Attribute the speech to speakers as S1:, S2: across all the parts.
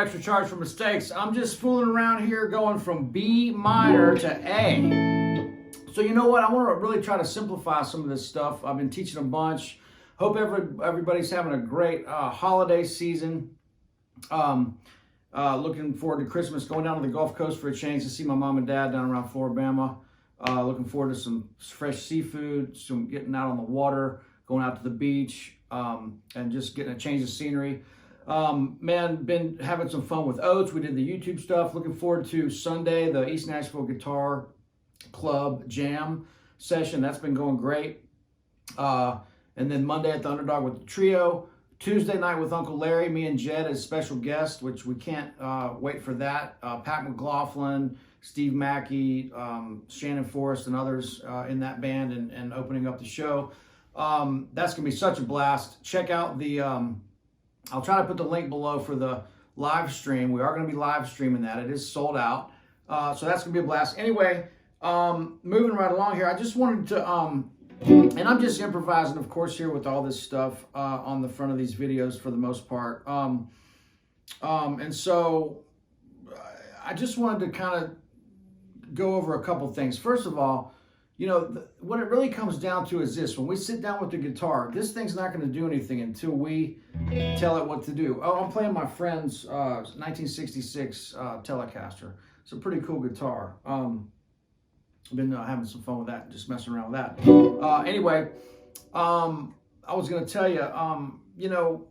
S1: extra charge for mistakes. I'm just fooling around here going from B minor to A. So you know what? I want to really try to simplify some of this stuff. I've been teaching a bunch. Hope everybody's having a great holiday season. Looking forward to Christmas, going down to the Gulf Coast for a change to see my mom and dad down around Floribama. Looking forward to some fresh seafood, some getting out on the water, going out to the beach, and just getting a change of scenery. Man, been having some fun with Oates. We did the YouTube stuff. Looking forward to Sunday, the East Nashville Guitar Club Jam session. That's been going great. And then Monday at the Underdog with the trio. Tuesday night with Uncle Larry, me and Jed as special guest, which we can't wait for that. Pat McLaughlin, Steve Mackey, Shannon Forrest, and others in that band and opening up the show. That's going to be such a blast. Check out the... I'll try to put the link below for the live stream. We are going to be live streaming that. It is sold out. So that's going to be a blast. Anyway, moving right along here, I just wanted to, and I'm just improvising, of course, here with all this stuff on the front of these videos for the most part. And so I just wanted to kind of go over a couple things. First of all, you know, what it really comes down to is this. When we sit down with the guitar, this thing's not going to do anything until we tell it what to do. Oh, I'm playing my friend's 1966 Telecaster. It's a pretty cool guitar. I've been having some fun with that, just messing around with that. Anyway, I was going to tell you, you know,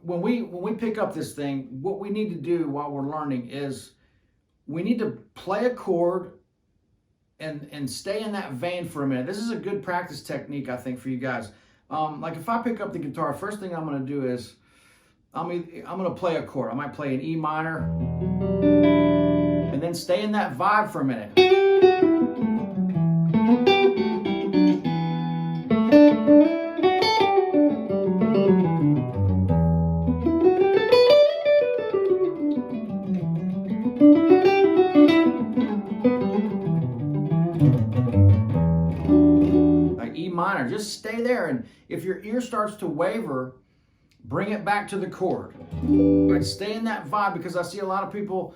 S1: when we pick up this thing, what we need to do while we're learning is we need to play a chord and stay in that vein for a minute. This is a good practice technique, I think, for you guys. Like if I pick up the guitar, first thing I'm going to do is I'm going to play a chord. I might play an E minor and then stay in that vibe for a minute. Minor, just stay there, and if your ear starts to waver, bring it back to the chord. Right, stay in that vibe, because I see a lot of people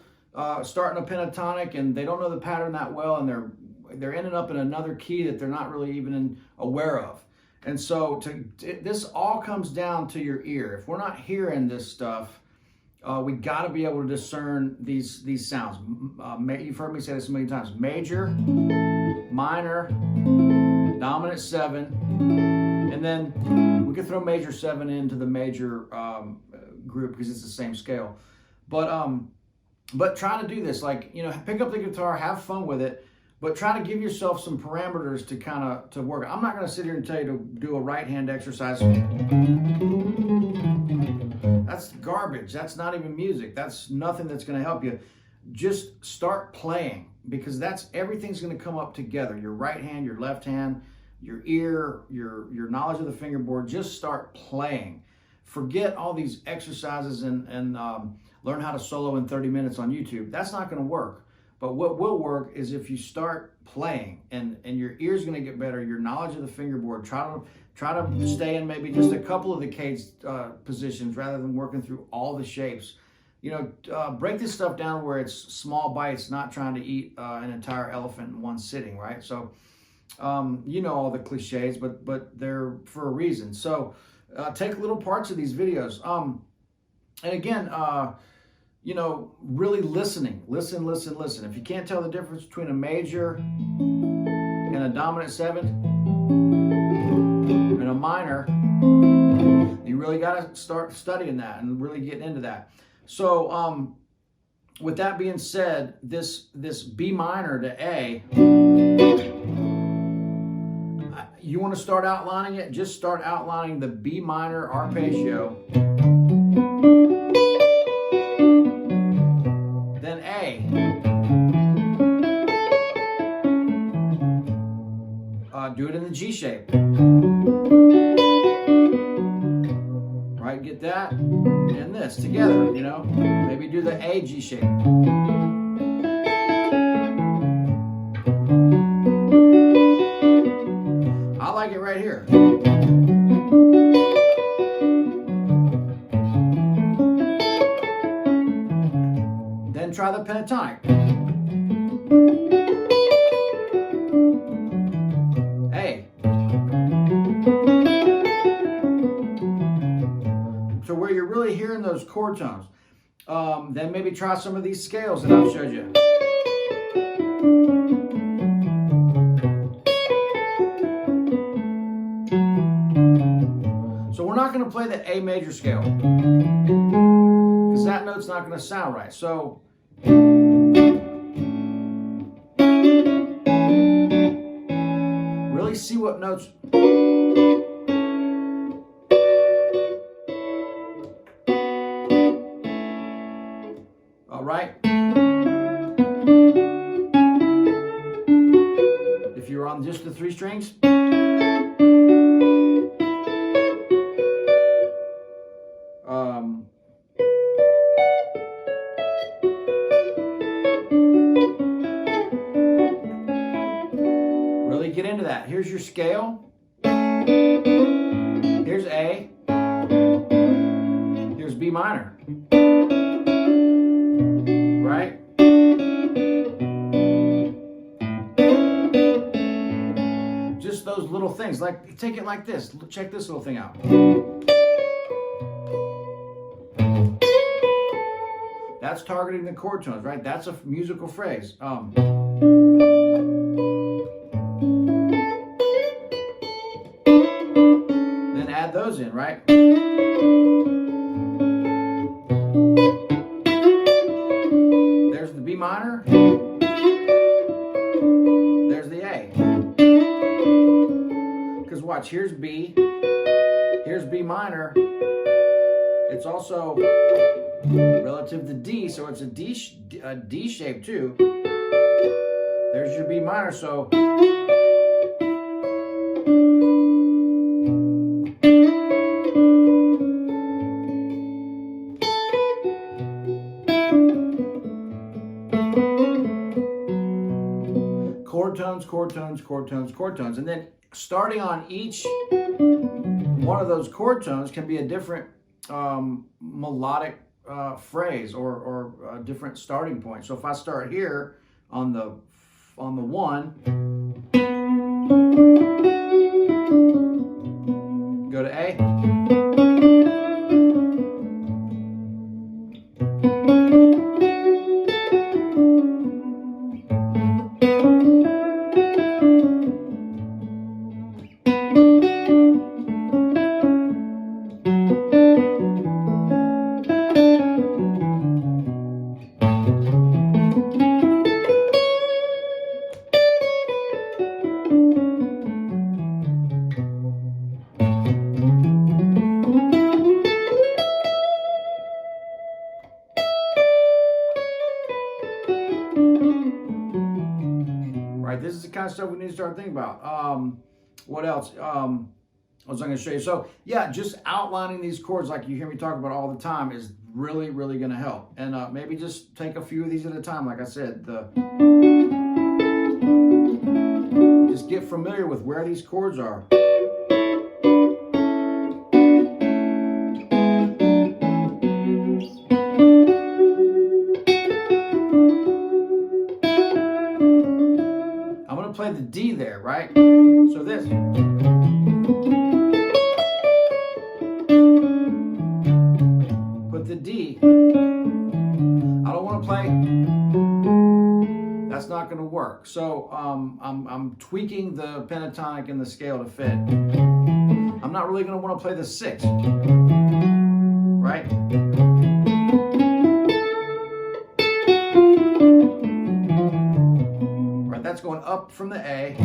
S1: starting a pentatonic and they don't know the pattern that well, and they're ending up in another key that they're not really even aware of. And so this all comes down to your ear. If we're not hearing this stuff, we got to be able to discern these sounds. You've heard me say this a million times: major, minor, dominant 7, and then we could throw major 7 into the major group because it's the same scale. But try to do this, like, you know, pick up the guitar, have fun with it, but try to give yourself some parameters to kind of to work. I'm not going to sit here and tell you to do a right hand exercise. That's garbage. That's not even music. That's nothing that's going to help you. Just start playing, because that's everything's going to come up together. Your right hand, your left hand, your ear, your knowledge of the fingerboard. Just start playing. Forget all these exercises and learn how to solo in 30 minutes on YouTube. That's not going to work. But what will work is if you start playing, and your ear's going to get better. Your knowledge of the fingerboard. Try to stay in maybe just a couple of the cage positions rather than working through all the shapes. You know, break this stuff down where it's small bites, not trying to eat an entire elephant in one sitting, right? So, you know all the cliches, but they're for a reason. So, take little parts of these videos. And again, you know, really listening. Listen. If you can't tell the difference between a major and a dominant 7 and a minor, you really got to start studying that and really getting into that. So, with that being said, this B minor to A, you want to start outlining it, just start outlining the B minor arpeggio, then A, do it in the G shape, right? Get that and this together, you know, maybe do the A G shape. I like it right here. the pentatonic. A. So where you're really hearing those chord tones. Then maybe try some of these scales that I've showed you. So we're not going to play the A major scale because that note's not going to sound right. So really see what notes. All right. If you're on just the 3 strings. Really get into that. Here's your scale. Here's A. Here's B minor. Right? Just those little things. Like, take it like this. Check this little thing out. That's targeting the chord tones, right? That's a musical phrase. Then add those in, right? There's the B minor. There's the A. Because watch, here's B. Here's B minor. It's also relative to D, so it's a D shape too. There's your B minor, so chord tones, chord tones, chord tones, chord tones, and then starting on each one of those chord tones can be a different melodic phrase or a different starting point. So if I start here on the 1, go to A. This is the kind of stuff we need to start thinking about. What else? What was I going to show you? So yeah, just outlining these chords like you hear me talk about all the time is really, really going to help. And maybe just take a few of these at a time. Like I said, just get familiar with where these chords are. Play the D there, right? So this. Put the D. I don't want to play. That's not going to work. So I'm tweaking the pentatonic and the scale to fit. I'm not really going to want to play the 6, right? That's going up from the A.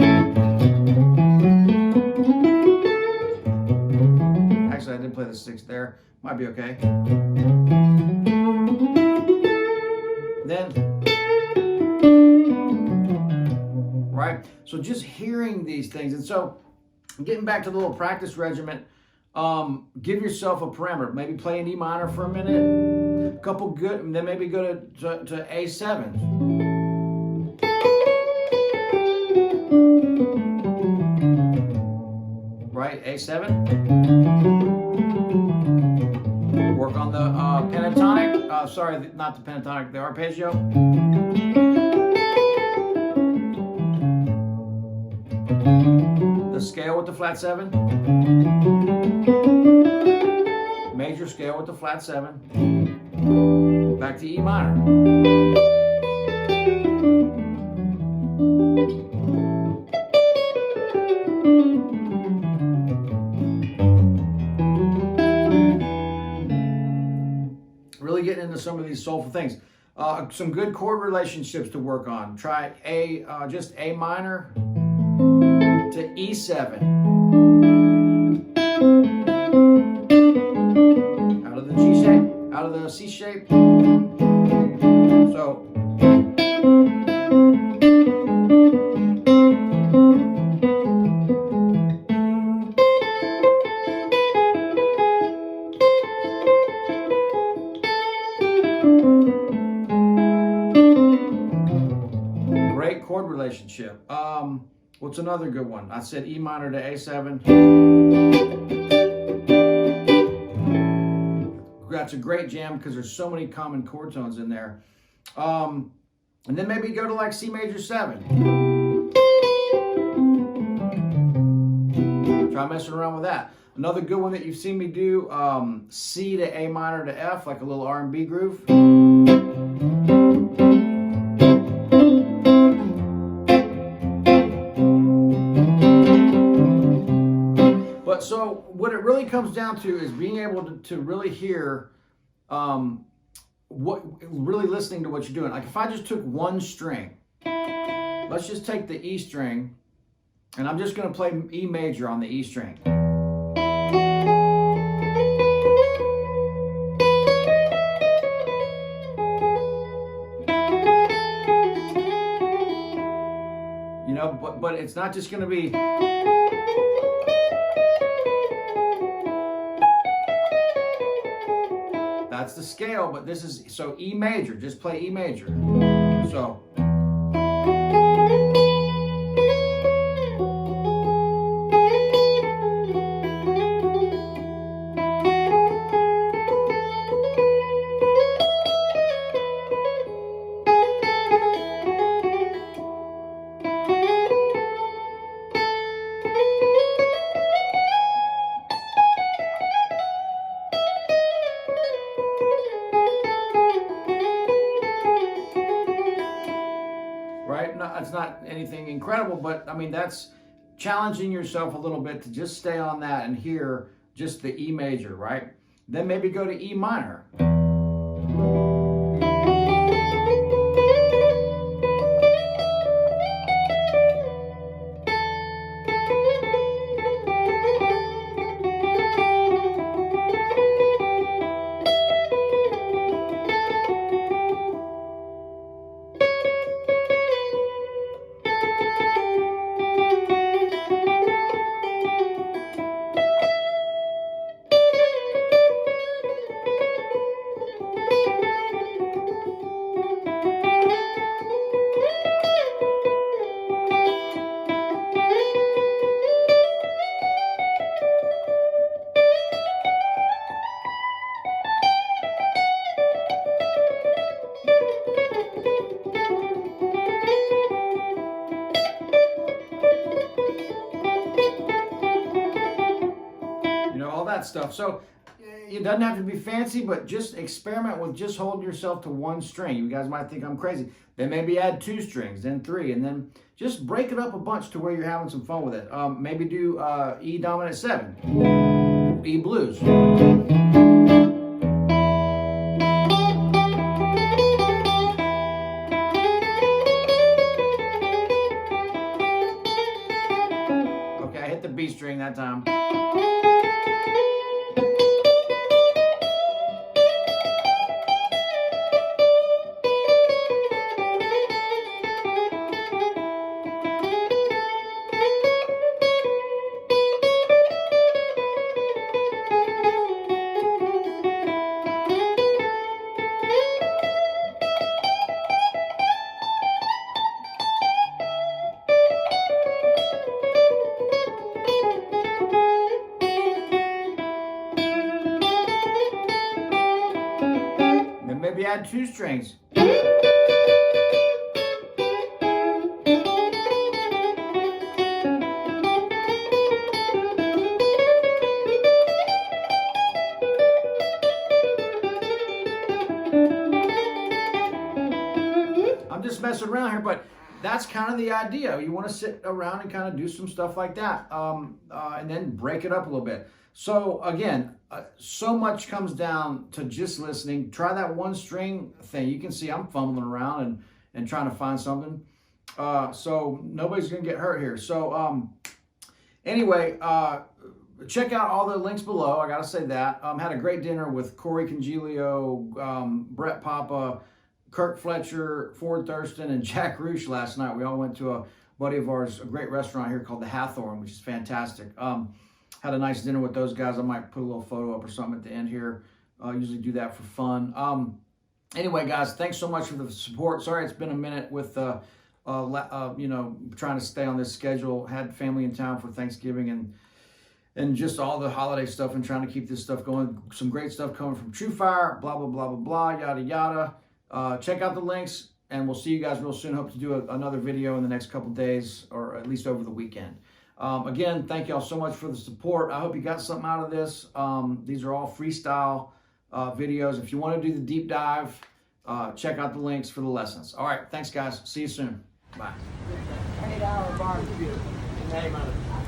S1: Actually, I did play the 6 there. Might be okay. Then, right? So just hearing these things. And so, getting back to the little practice regiment, give yourself a parameter. Maybe play an E minor for a minute. A couple good, and then maybe go to A7. Right, A7. Work on the pentatonic, sorry, not the pentatonic, the arpeggio. The scale with the flat 7. Major scale with the flat 7. Back to E minor. Really getting into some of these soulful things. Some good chord relationships to work on. Try just A minor to E7. Out of the G shape, out of the C shape. So great chord relationship. What's another good one? I said E minor to A7. That's a great jam because there's so many common chord tones in there. And then maybe go to like C major 7. Try messing around with that. Another good one that you've seen me do, C to A minor to F, like a little R&B groove. But so what it really comes down to is being able to really hear, really listening to what you're doing. Like if I just took one string, let's just take the E string, and I'm just going to play E major on the E string. You know, but it's not just going to be. That's the scale, but this is, so E major, just play E major. So. Right? No, it's not anything incredible, but I mean, that's challenging yourself a little bit to just stay on that and hear just the E major, right? Then maybe go to E minor. That stuff. So it doesn't have to be fancy, but just experiment with just holding yourself to one string. You guys might think I'm crazy. Then maybe add 2 strings, then 3, and then just break it up a bunch to where you're having some fun with it. Maybe do E dominant 7, E blues. Okay, I hit the B string that time. add 2 strings. I'm just messing around here, but that's kind of the idea. You want to sit around and kind of do some stuff like that, and then break it up a little bit. So again, so much comes down to just listening. Try that 1 string thing. You can see I'm fumbling around and trying to find something. So nobody's going to get hurt here. So anyway, check out all the links below. I got to say that. Had a great dinner with Corey Congilio, Brett Papa, Kirk Fletcher, Ford Thurston, and Jack Roosh last night. We all went to a buddy of ours, a great restaurant here called the Hathorn, which is fantastic. Had a nice dinner with those guys. I might put a little photo up or something at the end here. Usually do that for fun. Anyway, guys, thanks so much for the support. Sorry it's been a minute with you know, trying to stay on this schedule. Had family in town for Thanksgiving and just all the holiday stuff and trying to keep this stuff going. Some great stuff coming from True Fire, blah, blah, blah, blah, blah, yada, yada. Check out the links, and we'll see you guys real soon. Hope to do another video in the next couple days, or at least over the weekend. Again, thank y'all so much for the support. I hope you got something out of this. These are all freestyle videos. If you want to do the deep dive, check out the links for the lessons. All right, thanks, guys. See you soon. Bye.
S2: $20 barbecue. Name of it.